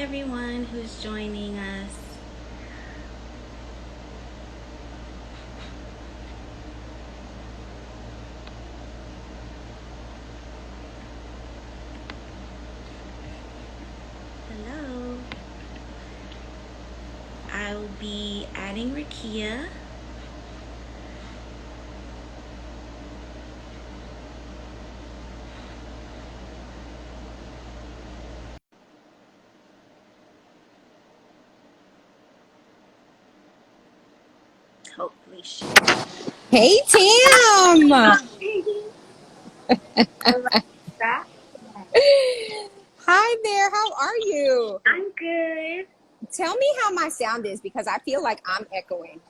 everyone who's joining us. Hello. I'll be adding Rakia. Hopefully she. Hey, Tam. Hi there. How are you? I'm good. Tell me how my sound is because I feel like I'm echoing.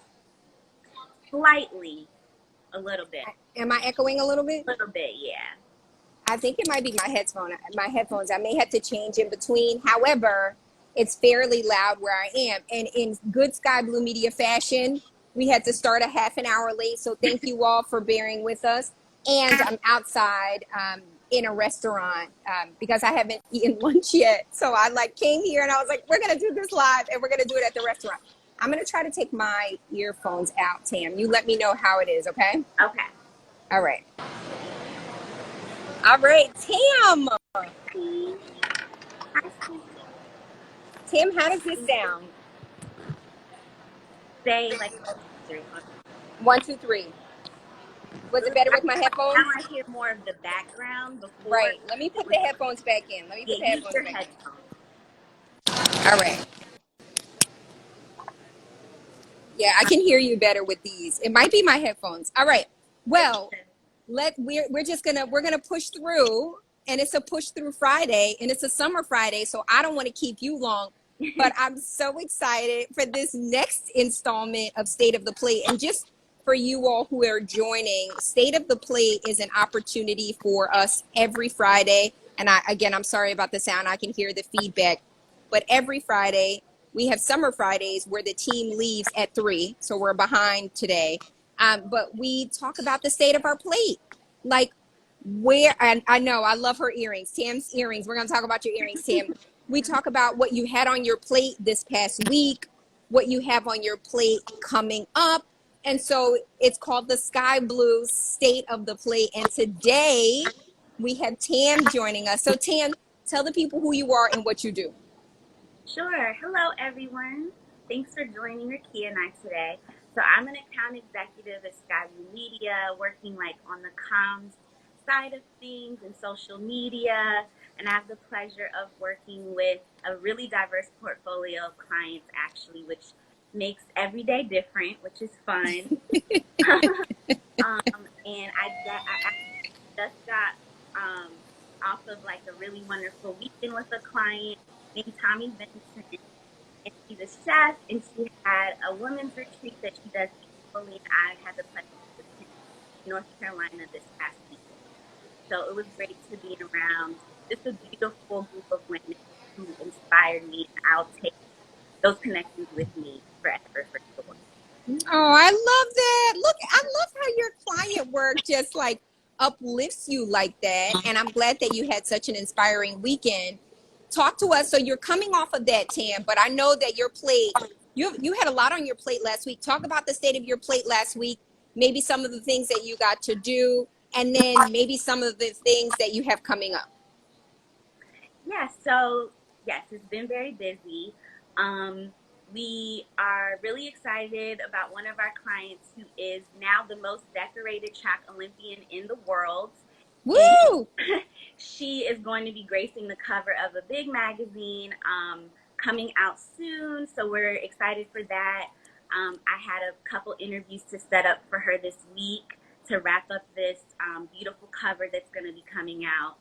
Slightly. A little bit. Am I echoing a little bit? A little bit, yeah. I think it might be my headphone. My headphones. I may have to change in between. However, it's fairly loud where I am. And in good Sky Blue Media fashion, we had to start a half an hour late. So thank you all for bearing with us. And I'm outside in a restaurant because I haven't eaten lunch yet. So I came here and I was like, we're gonna do this live and we're gonna do it at the restaurant. I'm gonna try to take my earphones out, Tam. You let me know how it is, okay? Okay. All right. All right, Tam. Tim, how does this sound? Say like 3. 1, 2, 3. Was it better with my Now headphones? I hear more of the background. Before Right. Let me it put the was, headphones back in. yeah, use your headphones. All right. Yeah, I can hear you better with these. It might be my headphones. All right. Well, we're gonna push through, and it's a push through Friday, and it's a summer Friday, so I don't want to keep you long. But I'm so excited for this next installment of State of the Plate. And just for you all who are joining, State of the Plate is an opportunity for us every Friday. And I'm sorry about the sound. I can hear the feedback. But every Friday, we have summer Fridays where the team leaves at 3. So we're behind today. But we talk about the state of our plate. Like and I know I love her earrings, Tam's earrings. We're going to talk about your earrings, Tam. We talk about what you had on your plate this past week, what you have on your plate coming up. And so it's called the Sky Blue State of the Plate. And today we have Tam joining us. So Tam, tell the people who you are and what you do. Sure. Hello, everyone. Thanks for joining Rakia and I today. So I'm an account executive at Sky Blue Media, working on the comms side of things and social media. And I have the pleasure of working with a really diverse portfolio of clients, actually, which makes every day different, which is fun. And I just got off of a really wonderful weekend with a client named Tommy Vincent, and she's a chef, and she had a women's retreat that she does annually, and I had the pleasure to attend North Carolina this past week. So it was great to be around just a beautiful group of women who inspired me, and I'll take those connections with me forever for sure. Oh, I love that. Look, I love how your client work just uplifts you like that. And I'm glad that you had such an inspiring weekend. Talk to us. So you're coming off of that, Tam, but I know that your plate, you had a lot on your plate last week. Talk about the state of your plate last week, maybe some of the things that you got to do, and then maybe some of the things that you have coming up. Yeah, so yes, it's been very busy. We are really excited about one of our clients who is now the most decorated track Olympian in the world. And Woo! she is going to be gracing the cover of a big magazine coming out soon. So we're excited for that. I had a couple interviews to set up for her this week to wrap up this beautiful cover that's going to be coming out.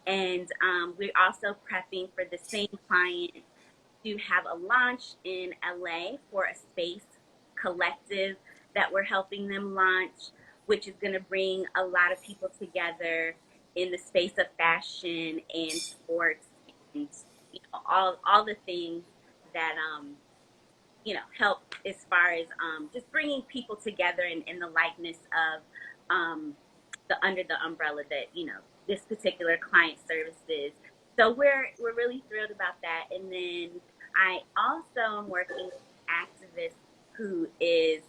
And we're also prepping for the same client to have a launch in LA for a space collective that we're helping them launch, which is going to bring a lot of people together in the space of fashion and sports and all the things that help as far as just bringing people together in the likeness of the under the umbrella that this particular client services. So we're really thrilled about that. And then I also am working with an activist who is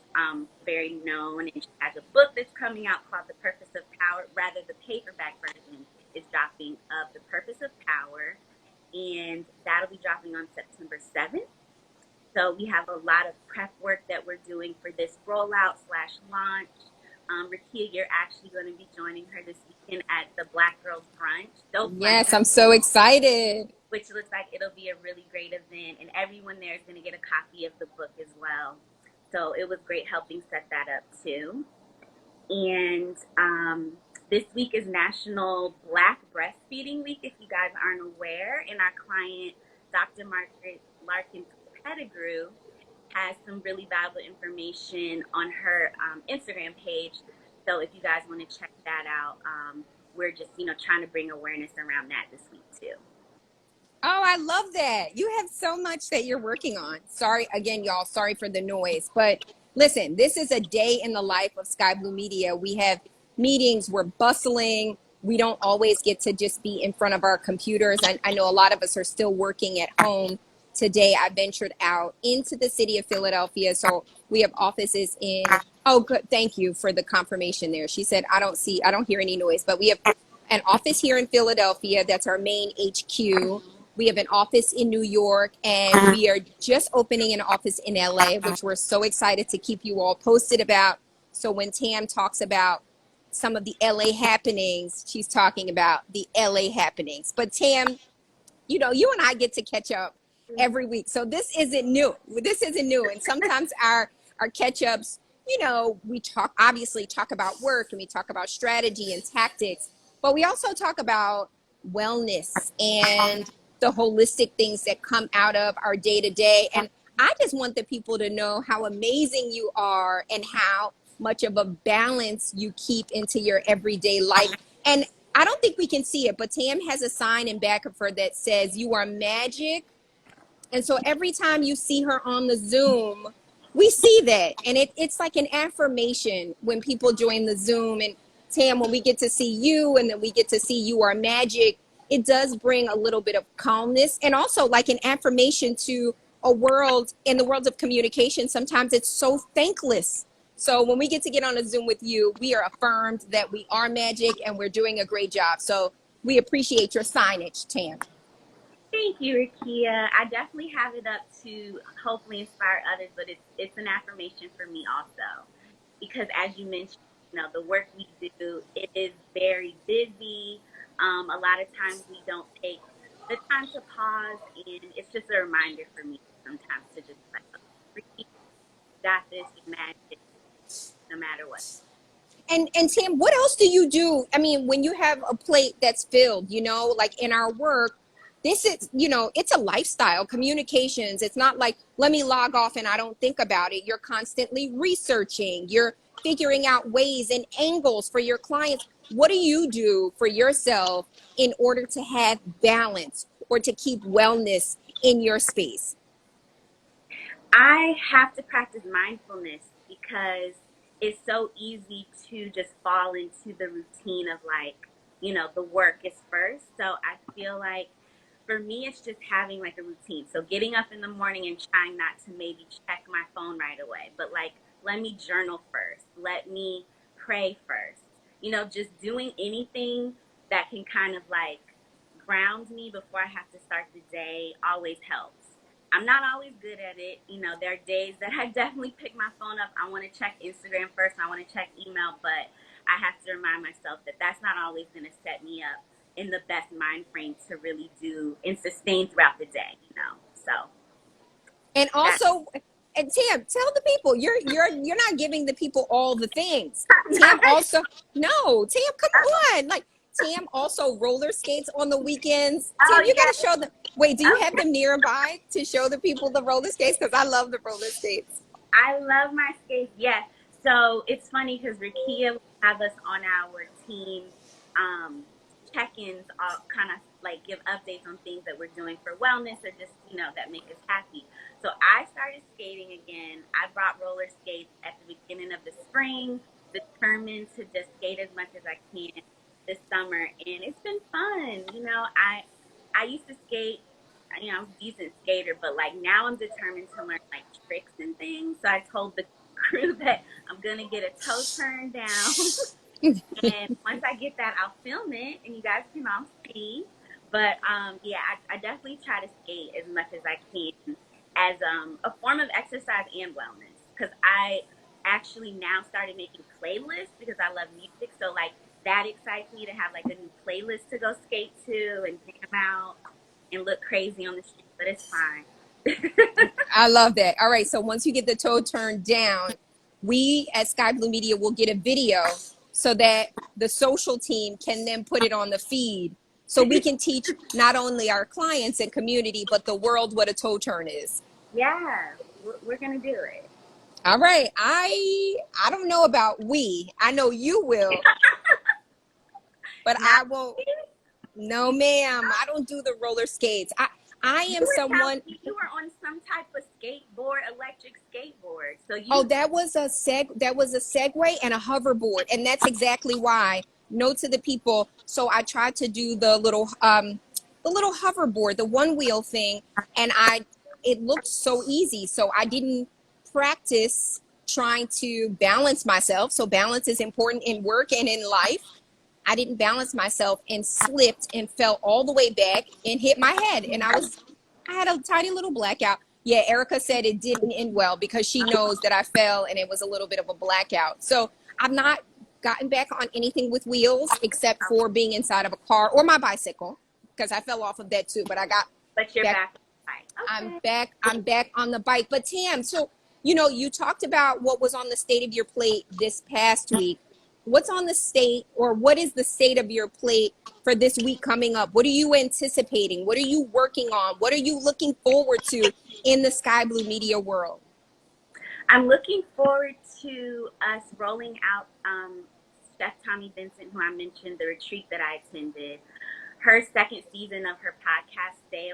very known, and she has a book that's coming out called The Purpose of Power. Rather, the paperback version is dropping of The Purpose of Power, and that'll be dropping on September 7th. So we have a lot of prep work that we're doing for this rollout slash launch. Rakia, you're actually going to be joining her this weekend at the Black Girls Brunch. So fun, Yes, I'm so excited. which looks like it'll be a really great event, and everyone there is going to get a copy of the book as well. So it was great helping set that up too. And this week is National Black Breastfeeding Week, if you guys aren't aware. And our client, Dr. Margaret Larkin Pettigrew, has some really valuable information on her Instagram page. So if you guys want to check that out, we're just trying to bring awareness around that this week too. Oh, I love that. You have so much that you're working on. Sorry again, y'all. Sorry for the noise. But listen, this is a day in the life of Sky Blue Media. We have meetings, we're bustling. We don't always get to just be in front of our computers. I know a lot of us are still working at home. Today, I ventured out into the city of Philadelphia. So we have offices in, oh, good. Thank you for the confirmation there. She said, I don't hear any noise, but we have an office here in Philadelphia. That's our main HQ. We have an office in New York, and we are just opening an office in LA, which we're so excited to keep you all posted about. So when Tam talks about some of the LA happenings, she's talking about the LA happenings. But Tam, you and I get to catch up every week. So this isn't new. This isn't new. And sometimes our catch ups, we obviously talk about work and we talk about strategy and tactics, but we also talk about wellness and the holistic things that come out of our day to day. And I just want the people to know how amazing you are and how much of a balance you keep into your everyday life. And I don't think we can see it, but Tam has a sign in back of her that says, "You are magic." And so every time you see her on the Zoom, we see that. And it's like an affirmation when people join the Zoom. And Tam, when we get to see you and then we get to see you are magic, it does bring a little bit of calmness and also like an affirmation to a world, in the world of communication. Sometimes it's so thankless. So when we get on a Zoom with you, we are affirmed that we are magic and we're doing a great job. So we appreciate your signage, Tam. Thank you, Rakia. I definitely have it up to hopefully inspire others, but it's an affirmation for me also, because as you mentioned, the work we do, it is very busy. A lot of times we don't take the time to pause, and it's just a reminder for me sometimes to just like, Rakia, you got this, you magic, no matter what. And Tam, what else do you do? I mean, when you have a plate that's filled, like in our work, this is, it's a lifestyle, communications. It's not like, let me log off and I don't think about it. You're constantly researching, you're figuring out ways and angles for your clients. What do you do for yourself in order to have balance or to keep wellness in your space? I have to practice mindfulness because it's so easy to just fall into the routine of like, the work is first. So I feel like for me, it's just having like a routine. So getting up in the morning and trying not to maybe check my phone right away, but like, let me journal first. Let me pray first. Just doing anything that can kind of like ground me before I have to start the day always helps. I'm not always good at it. There are days that I definitely pick my phone up. I want to check Instagram first. I want to check email, but I have to remind myself that that's not always going to set me up in the best mind frame to really do and sustain throughout the day. So And that's also, and Tam, tell the people you're not giving the people all the things. Tam also, no, Tam, come on. Like Tam also roller skates on the weekends. Tam, oh you yeah. gotta show them. Wait, do you have Okay. them nearby to show the people the roller skates? Because I love the roller skates. I love my skates. Yeah. So it's funny because Rakia will have us on our team um, check-ins, all kind of like give updates on things that we're doing for wellness or just that make us happy. So I started skating again. I brought roller skates at the beginning of the spring, determined to just skate as much as I can this summer, and it's been fun. I used to skate. You know, I was a decent skater, but like now I'm determined to learn like tricks and things. So I told the crew that I'm gonna get a toe turn down, and once I get that, I'll film it, and you guys can all see. But yeah, I definitely try to skate as much as I can as a form of exercise and wellness. Because I actually now started making playlists because I love music. So like that excites me to have like a new playlist to go skate to and jam out and look crazy on the street. But it's fine. I love that. All right. So once you get the toe turned down, we at Sky Blue Media will get a video so that the social team can then put it on the feed. So we can teach not only our clients and community, but the world what a toe turn is. Yeah, we're gonna do it. All right. I don't know about we. I know you will, but Not I won't. No, ma'am. I don't do the roller skates. I you am were telling someone. me you were on some type of skateboard, electric skateboard. So Oh, you, that was a Segway and a hoverboard, and that's exactly why. Note to the people. So I tried to do the little hoverboard, the one wheel thing, and it looked so easy. So I didn't practice trying to balance myself. So balance is important in work and in life. I didn't balance myself and slipped and fell all the way back and hit my head. And I had a tiny little blackout. Yeah, Erica said it didn't end well because she knows that I fell and it was a little bit of a blackout. So I've not gotten back on anything with wheels except for being inside of a car or my bicycle because I fell off of that too. But I got but you're back. back on the bike. I'm Okay. back. I'm back on the bike. But Tam, so you talked about what was on the state of your plate this past week. What's on the state, or what is the state of your plate for this week coming up? What are you anticipating? What are you working on? What are you looking forward to in the Sky Blue Media world? I'm looking forward to us rolling out Chef Tommy Vincent, who I mentioned, the retreat that I attended. Her second season of her podcast, Stay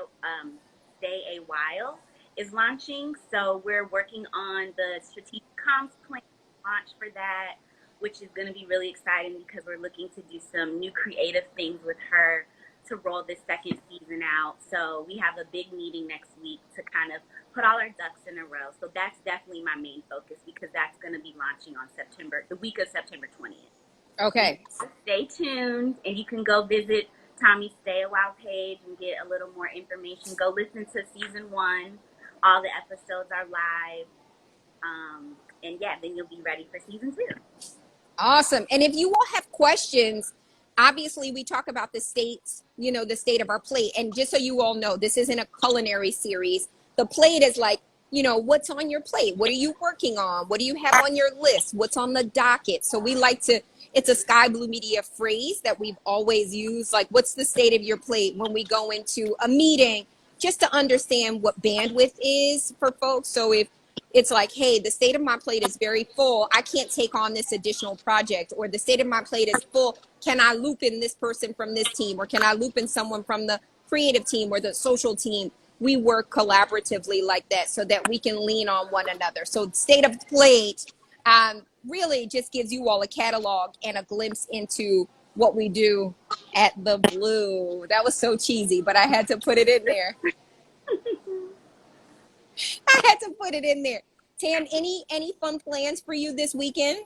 a While, is launching. So we're working on the strategic comms plan launch for that, which is going to be really exciting because we're looking to do some new creative things with her to roll this second season out. So we have a big meeting next week to kind of put all our ducks in a row. So that's definitely my main focus because that's going to be launching on the week of September 20th. Okay. So stay tuned, and you can go visit Tommy's Stay a While page and get a little more information. Go listen to season 1. All the episodes are live. And yeah, then you'll be ready for season 2. Awesome. And if you all have questions, obviously we talk about the states, the state of our plate. And just so you all know, this isn't a culinary series. The plate is like, what's on your plate? What are you working on? What do you have on your list? What's on the docket? So we like to, it's a Sky Blue Media phrase that we've always used. Like, what's the state of your plate when we go into a meeting, just to understand what bandwidth is for folks. So if it's like, hey, the state of my plate is very full, I can't take on this additional project, or the state of my plate is full, can I loop in this person from this team, or can I loop in someone from the creative team or the social team? We work collaboratively like that so that we can lean on one another. So state of plate really just gives you all a catalog and a glimpse into what we do at the Blue. That was so cheesy, but I had to put it in there. I had to put it in there. Tam, any fun plans for you this weekend?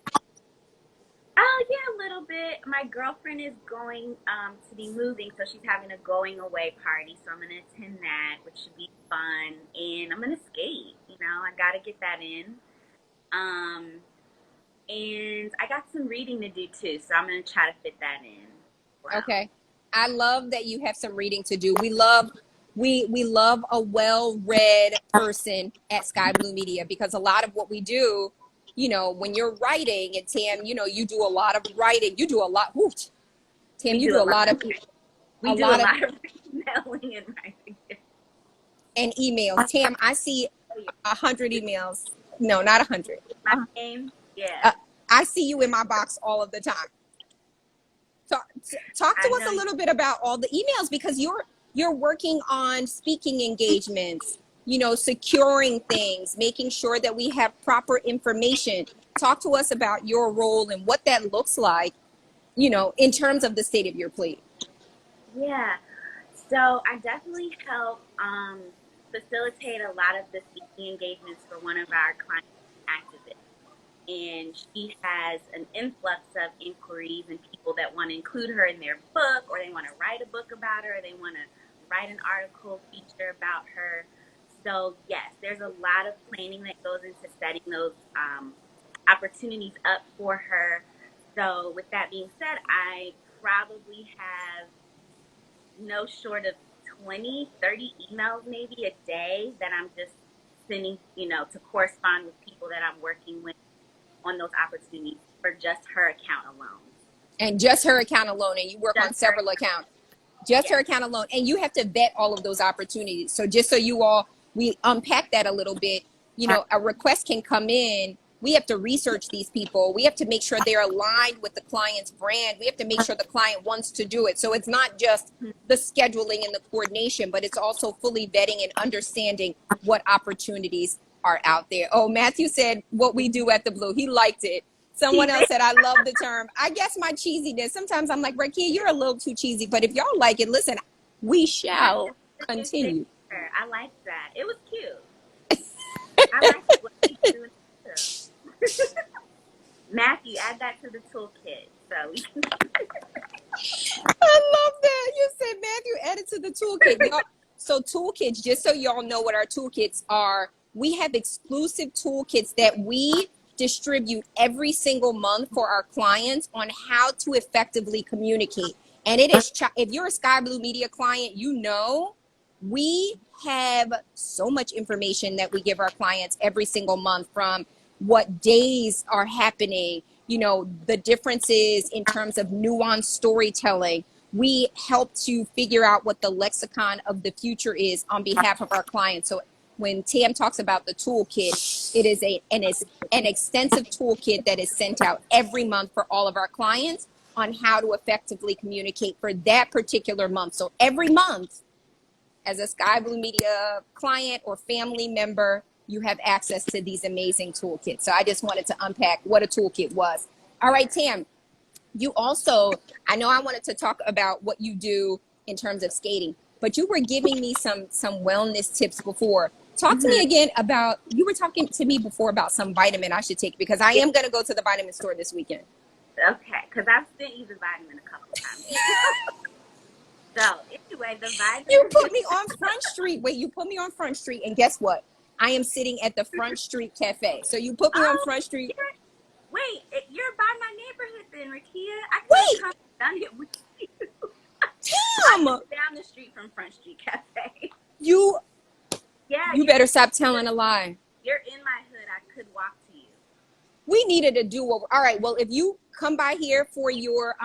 Oh yeah, a little bit. My girlfriend is going to be moving, so she's having a going away party. So I'm gonna attend that, which should be fun. And I'm gonna skate. I gotta get that in. And I got some reading to do too, so I'm gonna try to fit that in. Wow. Okay. I love that you have some reading to do. We love a well-read person at Sky Blue Media, because a lot of what we do, when you're writing, and Tam, you do a lot of writing. You do a lot. Whoo, Tam, you do a lot of we do a lot of emailing and writing. And emails. Tam, I see 100 emails. No, not 100. My name, yeah. I see you in my box all of the time. Talk to us a little bit about all the emails, because you're working on speaking engagements, securing things, making sure that we have proper information. Talk to us about your role and what that looks like, in terms of the state of your plate. Yeah. So I definitely help facilitate a lot of the speaking engagements for one of our client activists. And she has an influx of inquiries and people that want to include her in their book, or they want to write a book about her, or they want to write an article feature about her. So yes, there's a lot of planning that goes into setting those opportunities up for her. So with that being said, I probably have no short of 20, 30 emails maybe a day that I'm just sending, to correspond with people that I'm working with on those opportunities for just her account alone. And just her account alone, and you work on Just her, several accounts. Just her yes. account alone, and you have to vet all of those opportunities. So just so you all, we unpack that a little bit. A request can come in. We have to research these people. We have to make sure they're aligned with the client's brand. We have to make sure the client wants to do it. So it's not just the scheduling and the coordination, but it's also fully vetting and understanding what opportunities are out there. Oh, Matthew said what we do at the Blue. He liked it. Someone else said, I love the term. I guess my cheesiness. Sometimes I'm like, Rakia, you're a little too cheesy. But if y'all like it, listen, we shall continue. I like that. It was cute. I like what he's doing too. Matthew, add that to the toolkit. So we can. I love that. You said, Matthew, add it to the toolkit. Y'all, so toolkits, just so y'all know what our toolkits are, we have exclusive toolkits that we distribute every single month for our clients on how to effectively communicate. And it is, if you're a Sky Blue Media client, we have so much information that we give our clients every single month, from what days are happening, the differences in terms of nuanced storytelling. We help to figure out what the lexicon of the future is on behalf of our clients. So when Tam talks about the toolkit, it is an extensive toolkit that is sent out every month for all of our clients on how to effectively communicate for that particular month. So every month, as a Sky Blue Media client or family member, you have access to these amazing toolkits. So I just wanted to unpack what a toolkit was. All right, Tam, you also, I know I wanted to talk about what you do in terms of skating, but you were giving me some wellness tips before. Talk to me again about, you were talking to me before about some vitamin I should take, because I am going to go to the vitamin store this weekend. Okay, because I've sent you the vitamin a couple times. So anyway, the vitamin. You put me on Front Street. Wait, you put me on Front Street, and guess what? I am sitting at the Front Street Cafe. So you put me on Front Street. Wait, you're by my neighborhood then, Rakia. I Wait, come down here with you. Tam, I'm down the street from Front Street Cafe. you better stop telling a lie. You're in my hood. I could walk to you. We needed a do-over. All right, well, if you come by here for your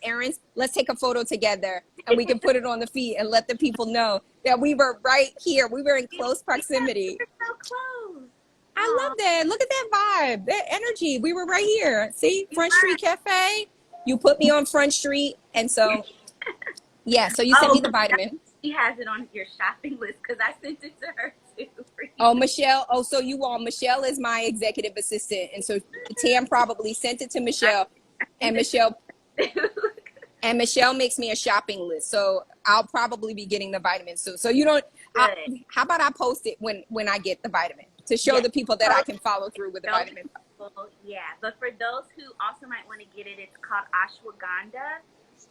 errands, let's take a photo together, and we can put it on the feed and let the people know that we were right here. We were in close proximity. We're so close. I love that. Look at that vibe, that energy. We were right here. See, Front Street Cafe. You put me on Front Street, and so yeah. So you sent me the vitamin. She has it on your shopping list because I sent it to her too. Oh, Michelle. Oh, so Michelle is my executive assistant, and so Tam probably sent it to Michelle, and Michelle makes me a shopping list. So I'll probably be getting the vitamins. So you don't. How about I post it when I get the vitamin to show the people that I can follow through with the vitamin. Yeah, but for those who also might want to get it, it's called ashwagandha,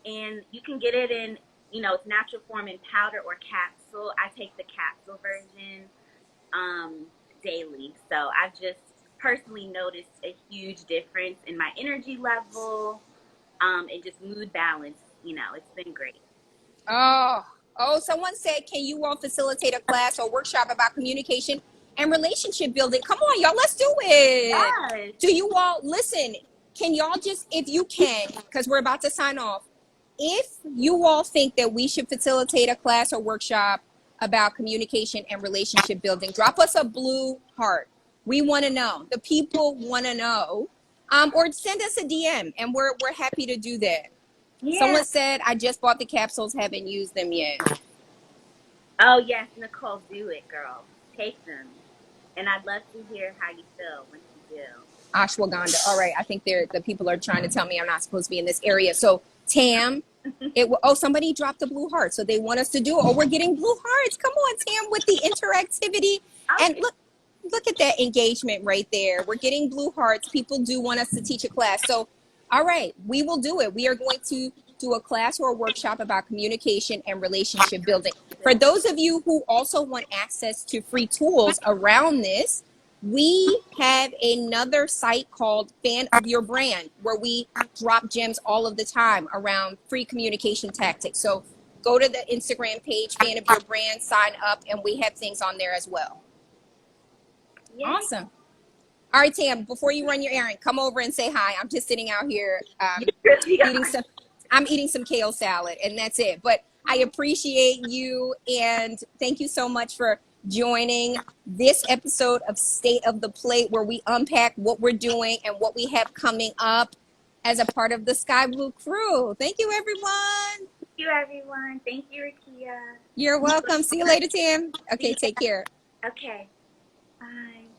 and you can get it in, it's natural form in powder or capsule. I take the capsule version daily. So I've just personally noticed a huge difference in my energy level, and just mood balance. It's been great. Oh, someone said, can you all facilitate a class or workshop about communication and relationship building? Come on, y'all, let's do it. Yes. Do you all, listen, can y'all just, if you can, because we're about to sign off, if you all think that we should facilitate a class or workshop about communication and relationship building, drop us a blue heart. We want to know. The people want to know. Or send us a DM, and we're happy to do that. Yeah. Someone said, I just bought the capsules, haven't used them yet. Oh, yes, Nicole, do it, girl. Take them. And I'd love to hear how you feel when you do. Ashwagandha. All right. I think the people are trying to tell me I'm not supposed to be in this area. So, Tam, Oh, somebody dropped a blue heart, so they want us to do it. Oh, we're getting blue hearts. Come on, Tam, with the interactivity. And Okay. look at that engagement right there. We're getting blue hearts. People do want us to teach a class. So, all right, we will do it. We are going to do a class or a workshop about communication and relationship building. For those of you who also want access to free tools around this, we have another site called Fan of Your Brand, where we drop gems all of the time around free communication tactics. So go to the Instagram page, Fan of Your Brand, sign up, and we have things on there as well. Yay. Awesome. All right, Tam, before you run your errand, come over and say hi. I'm just sitting out here Really eating some, I'm eating some kale salad, and that's it. But I appreciate you, and thank you so much for joining this episode of State of the Plate, where we unpack what we're doing and what we have coming up as a part of the Sky Blue crew. Thank you, everyone. Thank you, everyone. Thank you, Rakia. You're welcome. See you later, Tam. Okay, take care. Okay. Bye.